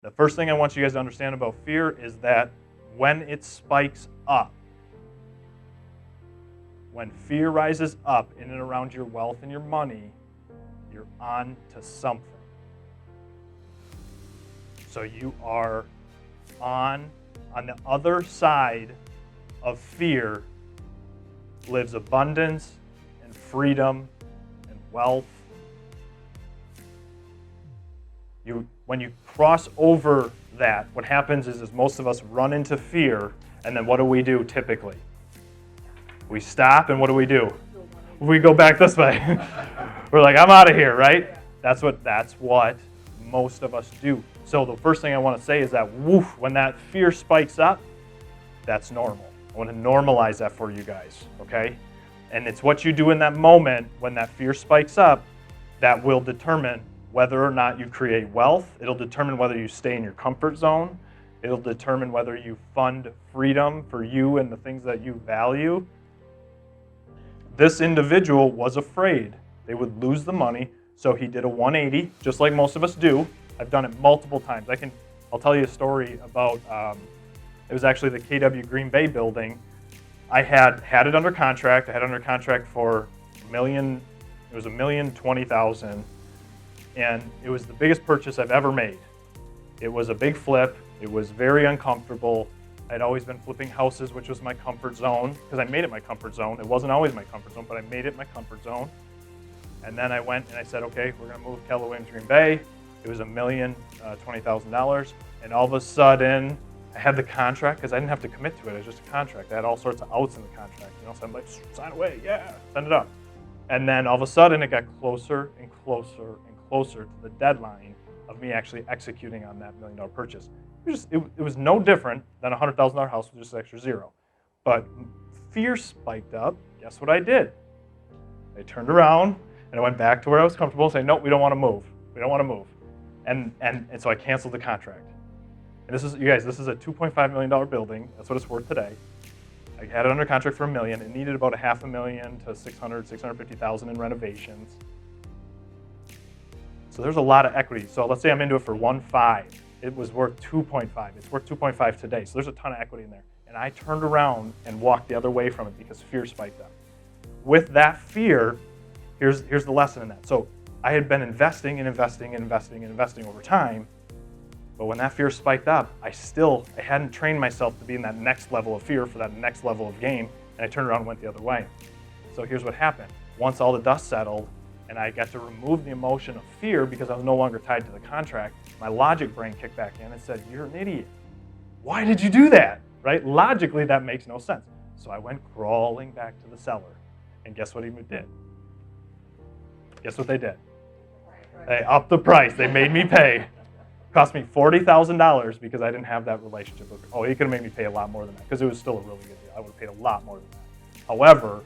The first thing I want you guys to understand about fear is that when it spikes up, when fear rises up in and around your wealth and your money, you're on to something. So you are on the other side of fear lives abundance and freedom and wealth. When you cross over that, what happens is most of us run into fear, and then what do we do typically? We stop, and what do? We go back this way. We're like, I'm out of here, right? That's what most of us do. So the first thing I want to say is that when that fear spikes up, that's normal. I want to normalize that for you guys, okay? And it's what you do in that moment when that fear spikes up that will determine whether or not you create wealth. It'll determine whether you stay in your comfort zone. It'll determine whether you fund freedom for you and the things that you value. This individual was afraid they would lose the money, so he did a 180, just like most of us do. I've done it multiple times. I'll tell you a story about, it was actually the KW Green Bay building. I had it under contract. I had it under contract for $1,020,000. And it was the biggest purchase I've ever made. It was a big flip. It was very uncomfortable. I'd always been flipping houses, which was my comfort zone, because I made it my comfort zone. It wasn't always my comfort zone, but I made it my comfort zone. And then I went and I said, okay, we're going to move Keller Williams Green Bay. It was $1,020,000. And all of a sudden, I had the contract, because I didn't have to commit to it. It was just a contract. I had all sorts of outs in the contract. So I'm like, sign away, yeah, send it up. And then all of a sudden, it got closer and closer and closer to the deadline of me actually executing on that $1 million purchase. It was no different than a $100,000 house with just an extra zero. But fear spiked up. Guess what I did? I turned around and I went back to where I was comfortable, saying, nope, we don't want to move. We don't want to move. And so I canceled the contract. And this is, you guys, this is a $2.5 million building. That's what it's worth today. I had it under contract for $1 million. It needed about $500,000 to $650,000 in renovations. So there's a lot of equity. So let's say I'm into it for 1.5. It was worth 2.5. It's worth 2.5 today. So there's a ton of equity in there. And I turned around and walked the other way from it because fear spiked up. With that fear, here's the lesson in that. So I had been investing and investing and investing and investing over time. But when that fear spiked up, I hadn't trained myself to be in that next level of fear for that next level of gain. And I turned around and went the other way. So here's what happened. Once all the dust settled, and I got to remove the emotion of fear because I was no longer tied to the contract, my logic brain kicked back in and said, you're an idiot. Why did you do that? Right? Logically, that makes no sense. So I went crawling back to the seller. And guess what he did? Guess what they did? They upped the price. They made me pay. Cost me $40,000 because I didn't have that relationship. Oh, he could have made me pay a lot more than that because it was still a really good deal. I would have paid a lot more than that. However,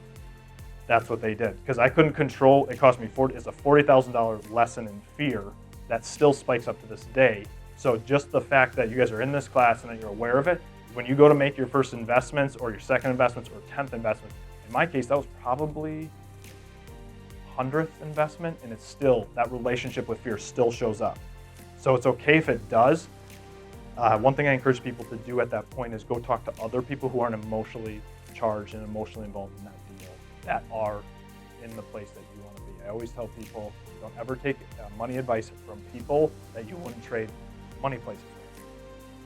that's what they did because I couldn't control. It cost me it's a $40,000 lesson in fear that still spikes up to this day. So just the fact that you guys are in this class and that you're aware of it, when you go to make your first investments or your second investments or 10th investments, in my case, that was probably 100th investment, and it's still, that relationship with fear still shows up. So it's okay if it does. One thing I encourage people to do at that point is go talk to other people who aren't emotionally charged and emotionally involved in that deal, that are in the place that you want to be. I always tell people, don't ever take money advice from people that you wouldn't trade money places with.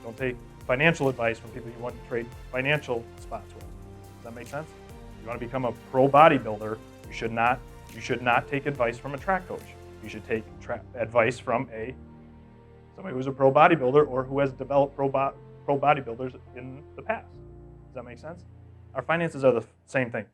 Don't take financial advice from people you wouldn't trade financial spots with. Does that make sense? If you want to become a pro bodybuilder, you should not take advice from a track coach. You should take advice from somebody who's a pro bodybuilder or who has developed pro bodybuilders in the past. Does that make sense? Our finances are the same thing.